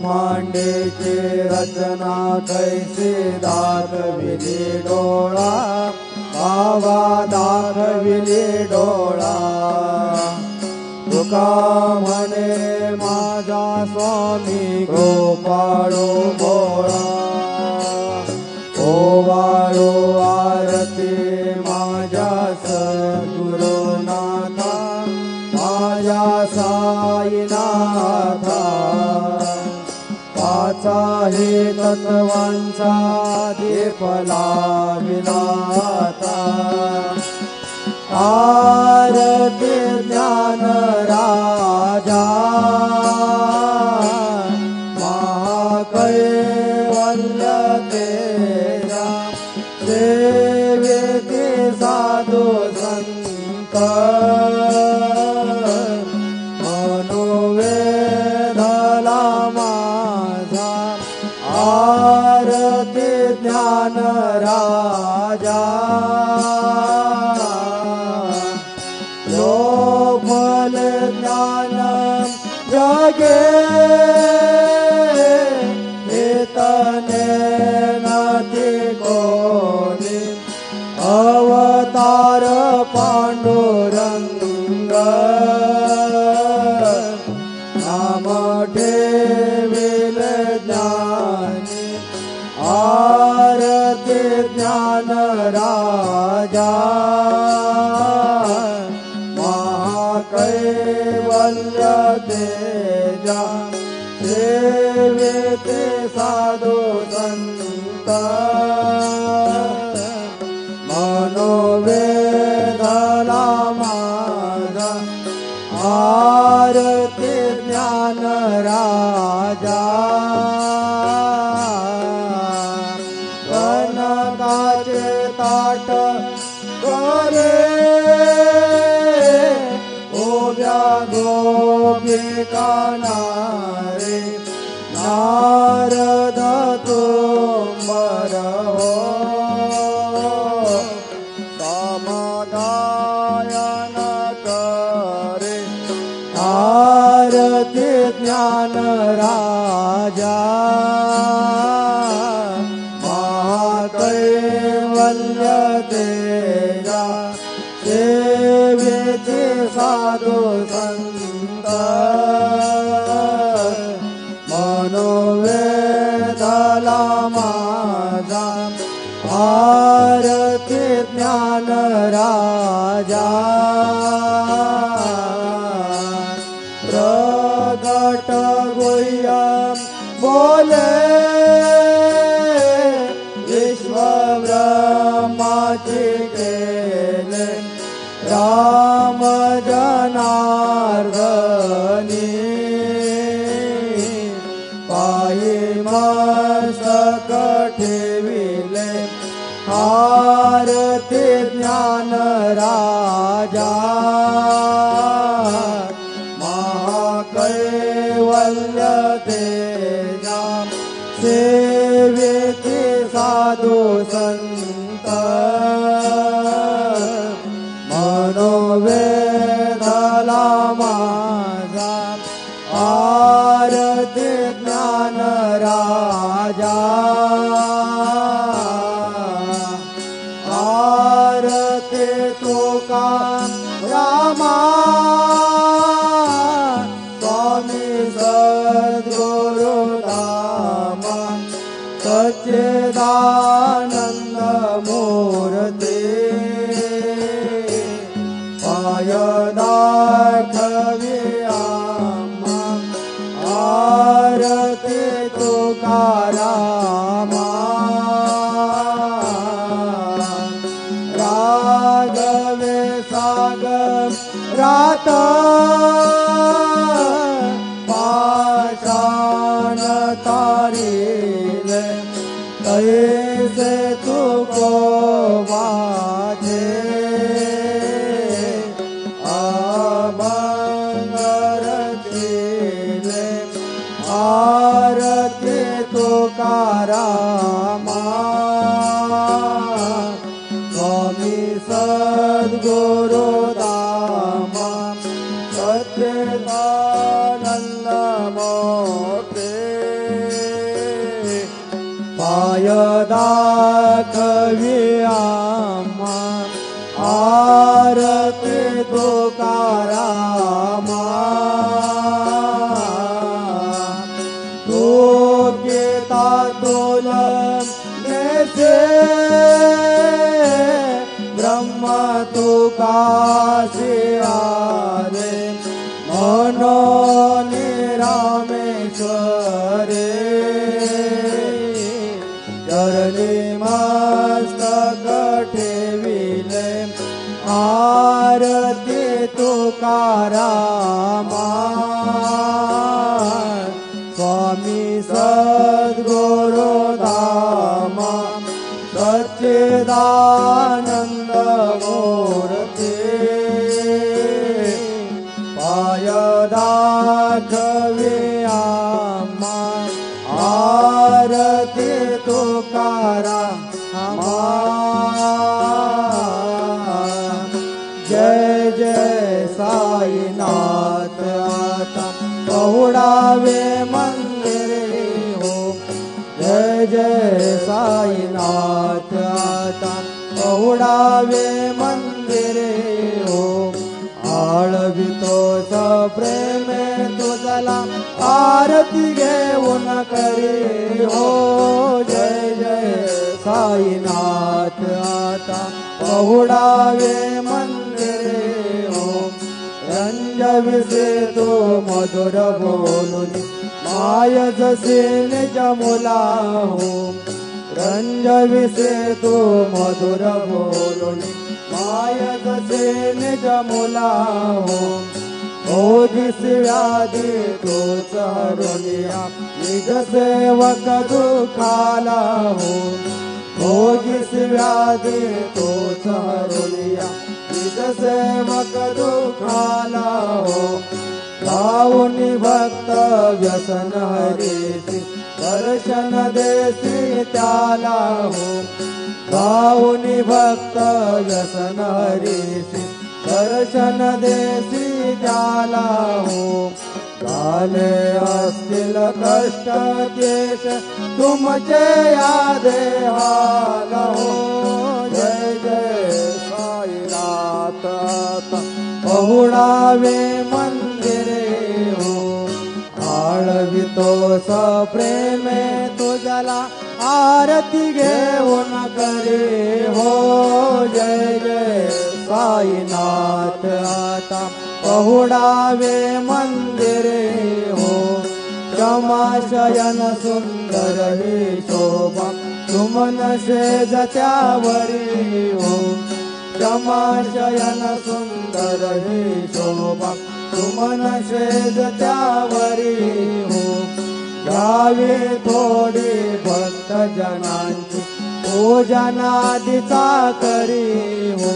मांडेची रचना कैसे दाखविली डोळा, बाबा दाखविली डोळा। तुका म्हणे माझा स्वामी गोपाळो भोळा, ओवाळो आरती माझ्या सद्गुरुनाथा, माझ्या साईनाथा। पाचाही तत्वांचा दीप लाविला आता, आरती ज्ञान राजा महाकैवल्य तेजा, सेविती साधू संत मनोवेधला माझा, आरती ज्ञान राजा। लोभल ज्ञान जगे हेतने नती कोणी, अवतार पांडुरंग नाम ठेविल ज्ञानी, आरती ज्ञान राजा महाकैवल्य तेजा, सेविते साधू संत मनोवेधला माझा, आरती ज्ञान राजा। कनकाचे ताट करे ओव्या गोपिका नारे, नारद तुंबर हो समाधान करे, आरती ज्ञान राजा महाकैवल्य तेजा, सेविते साधू संत मनोवेधला माझा, आरती ज्ञान राजा। प्रगट गुह्यम बोले विश्व ब्रह्माची केले, राम जनार्दनी पायी मस्तक ठेविले, आरती ज्ञान राजा महाकैवल्य तेजा, सेविते साधू संत मनोवेधला माझा, आरती ज्ञान राजा। आरती तुका रामा स्वामी सद्गुरु धामा, सच्चिदानंद मूर्ती पाय दाखवी आम्हा, आरती तुका रामा राघवे सागरात पाषाण तारिले, तैसे तुको माझे अभंग रचिले, आरती तुका रामा स्वामी सद्गुरु धामा, सच्चिदानंद मोठे पाय दाखवी आम्हा आरती तुकारामा तू गीता तुलनेचे ब्रह्म तुकाशी आरे मनोनी रामेश्वरे चरणी मस्तक ठेविले आरती तुकारामा स्वामी सद्गुरु धामा सच्चिदानंद मूर्ती पाय दाखवी आम्हा आरती तुकारामा जय जय साईनाथ आता पहुडावे मंदिरे हो जय जय साईनाथ आता पहुडावे मंदिरे हो आळवितो प्रेमे तुझला आरती घेऊन करे हो जय जय साईनाथ आता पहुडावे मंदिरे हो रंजविसे तो मधुर बोलून माय जसे निज मुला हो रंजविसे तो मधुर बोलून माय जसे निज मुला हो ओजिस व्याधी तोच हरुनिया निज सेवक दुखाला हो ओजिस व्याधी तोच हरुनिया निज सेवक दुखाला हो गाऊनी भक्त व्यसन हरेसी दर्शन देसी त्याला हो गाऊनी भक्त व्यसन हरेसी दर्शन देसी त्याला हो झाले असतील कष्ट देश तुमचे या देहाला हो जय जय साईनाथ पहुडावे मंदिरे हो आळवितो प्रेमे तुझला आरती घेऊन करे हो जय जय साईनाथ आता पहुडावे मंदिरे हो क्षमाशयन सुंदर ही शोभा सुमन शेज त्यावरी हो क्षमाशयन सुंदर ही शोभा सुमन शेज त्यावरी हो गावी थोडी भक्त जनांची पूजनादिचा करी हो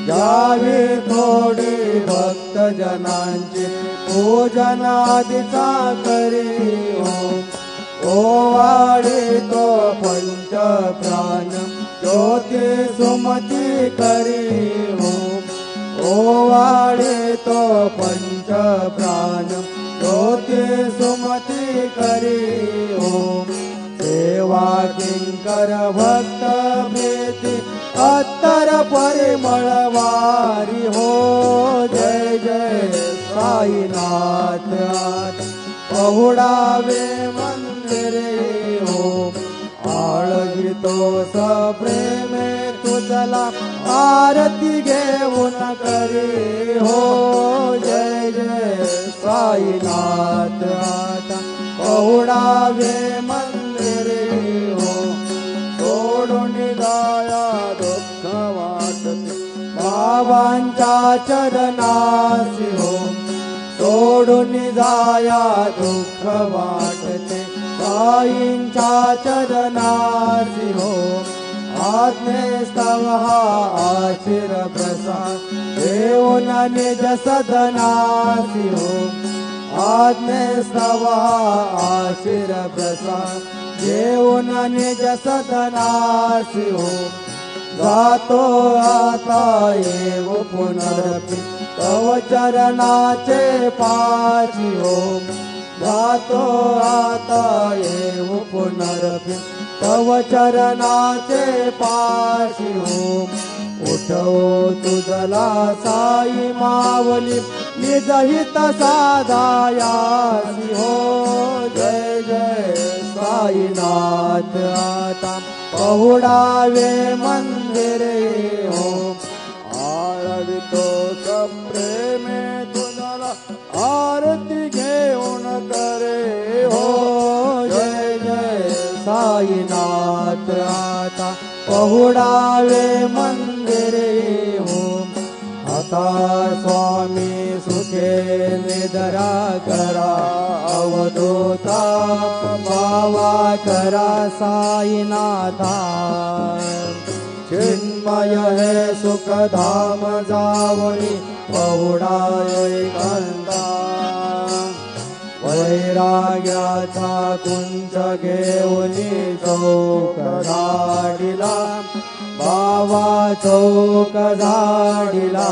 गावी थोडी भक्त जनांची पूजनादिचा करी हो ओवाळी तो पंच प्राण ज्योती सुमती करी हो ओवाळी तो पंच प्राण ज्योती सुमती करी हो सेवा किंकर भक्त प्रीती अत्तर परिमळ वारी हो जय जय साईनाथ पहुडावे मंदिरे हो आळवितो प्रेमे तुझला आरती घेऊन करे हो जय जय साईनाथ पहुडावे मंदिरे हो सोडून गाया दुःख वाटते बाबांच्या चरणासी हो सोडून जाया दुःख वाटते साईंच्या चरणासी हो आज्ञेस्तव हा आशीर प्रसाद देऊन निज सदनासी हो आज्ञेस्तव हा आशीर प्रसाद देऊन निज सदनासी हो जातो आता येव पुनरपि तव चरणाचे पाची हो जातो आता येव पुनरपि तव चरणाचे पाशी हो उठवो तुझला साई मावली निजहित साधायासी हो जय जय साईनाथ आता पहुडावे मंदिरे हो आळवितो सप्रेमे तुझला आरती घेऊन करे हो जय जय साईनाथ आता पहुडावे मंदिरे हो आता स्वामी सुखे निदरा करा अवधूता भावा करा साईनाथा चिन्मय हे सुख धाम जावणी पहुडाय कंदा वैराग्याचा कुंच घेऊनी चौक झाडिला बाबा चौक झाडिला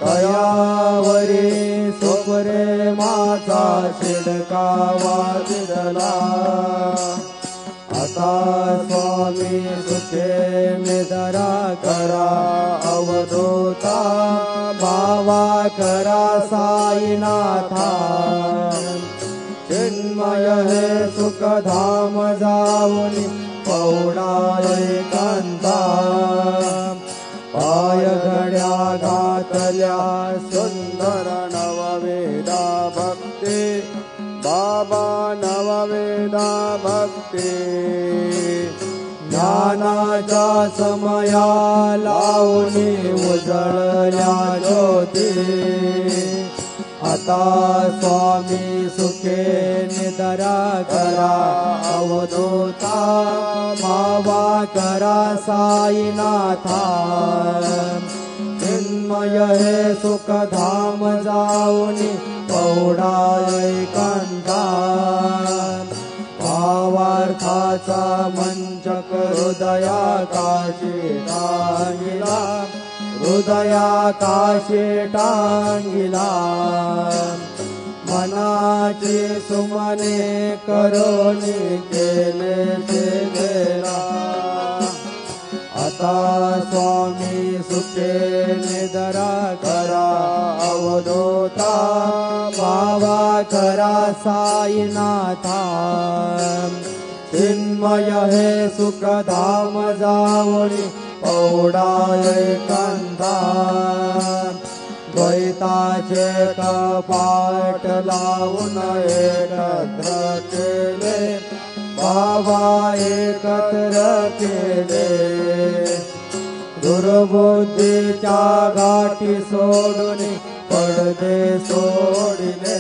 कयावरी सुप्रेमाचा शिडका वाजला आता स्वामी सुखे निदरा करा अवधूता भावा करा साईनाथा चिन्मय हे सुख धाम जाऊनी पौडाय कांता पाय घड्या घातल्या सुंदर नववेदा भक्ती बाबा नववेदा भक्ती ज्ञानाच्या समया लावणी उजळल्या ज्योती आता स्वामी सुखे निदरा करा अवधूता भावा करा साईनाथा चिन्मय हे सुख धाम जाऊनी पौडाय कांता भावार्थाचा मंचक हृदया काशी टांगिला हृदया काशी टांगिला मनाची सुमने करोनी केले सेवेला आता स्वामी सुखे निदरा करा अवधूता भावा करा साईनाथा चिन्मय हे सुख धाम जावणी पौडाय कांता द्वैताचे कपाट लावून एकत्र केले बाबा एकत्र केले दुर्बुद्धीच्या गाठी सोडून पडदे सोडिले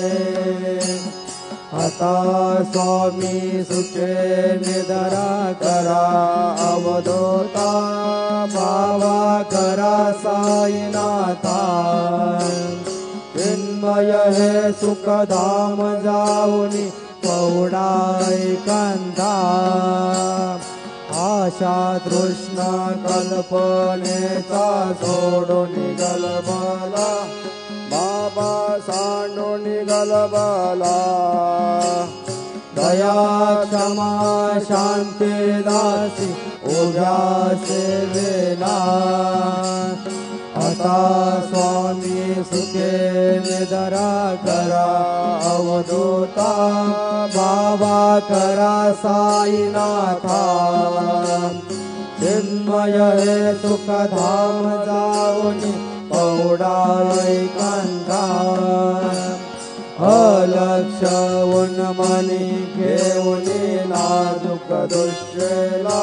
आता स्वामी सुखे निदरा करा अवधूता भावा करा साईनाथा चिन्मय हे सुख धाम जाऊनी पौडाय कांता आशा तृष्णा कल्पनेचा सोडून गलबला बाबा सांडून गलबला दया क्षमा शांती दासी उभ्या सेवेला आता स्वामी सुखे निदरा करा अवधूता भावा करा साईनाथा चिन्मय हे सुख धाम जाऊनी पौडाय कांता अलक्ष उन्मनी घेऊनी नाजूक दृश्यला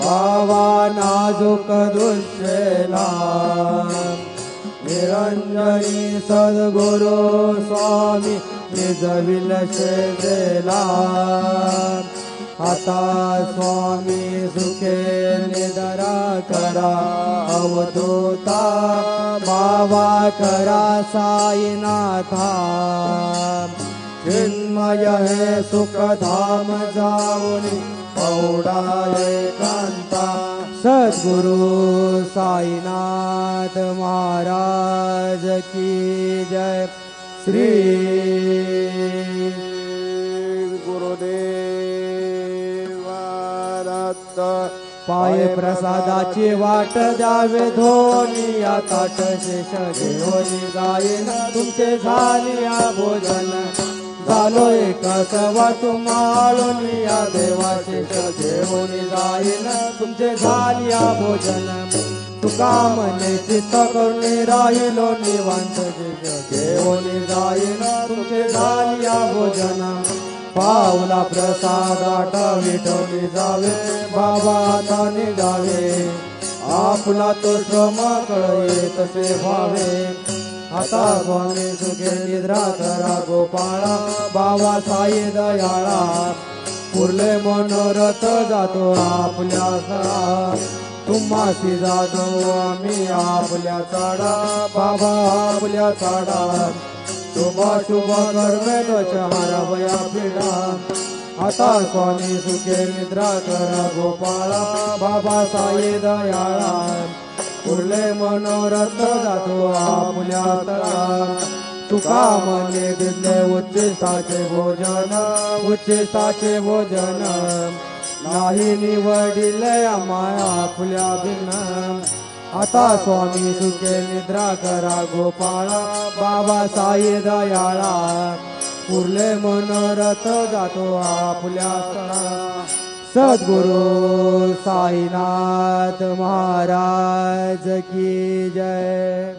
बाबा नाजूक दृश्यला निरंजनी सद्गुरु स्वामी निजविल शेजेला आता स्वामी सुखे निदरा करा अवधूता भावा करा साईनाथा चिन्मय हे सुख धाम जाऊनी पौडाय कांता सद्गुरु साईनाथ महाराज की जय श्री गुरुदेव भक्त पाये प्रसादाची वाट द्यावे धोनी या ताट शेष घेऊन जाईन तुमचे झालिया भोजन झालो एक सवा तुम्हाळून या देवाचे घेऊन जाईन तुमचे झालिया भोजन तुका मने चित्त करून राहिलो निवांत घेऊन जाईन तुमचे झालिया भोजन पावला प्रसादाट विठोली जावे बाबा आता निघावे आपला तो श्रम कळे तसे व्हावे आता स्वामी सुखे निद्रा करा गोपाळा बाबा साई दयाळा पुरले मनोरथ जातो आपल्या सळा तुम्हासी जातो आम्ही आपल्या चाडा बाबा आपल्या चाडा शुभ शुभ कर्मे दोषहारा वया पिढा आता स्वामी सुखे निद्रा करा गोपाळा बाबा साई दयाळा पुरले मनोरथ जातो आपल्या तळा तुका मने दिले उच्चिष्टाचे भोजन नाही निवडिले आम्हा आपल्या बिन आता स्वामी सुखे निद्रा करा गोपाळा बाबा साई दयाळा पुरले मनोरथ जातो आपल्या तळा सद्गुरु साईनाथ महाराज की जय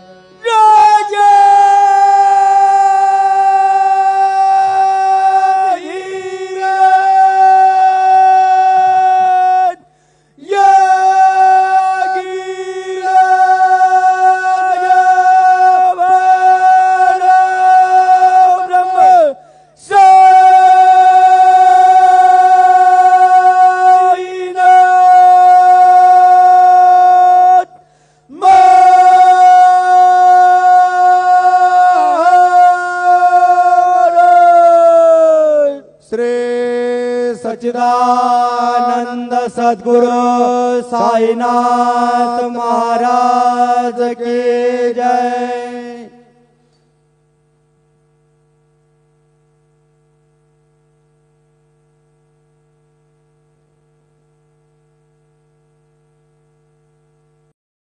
सच्चिदानंद सद्गुरु साईनाथ महाराज की जय।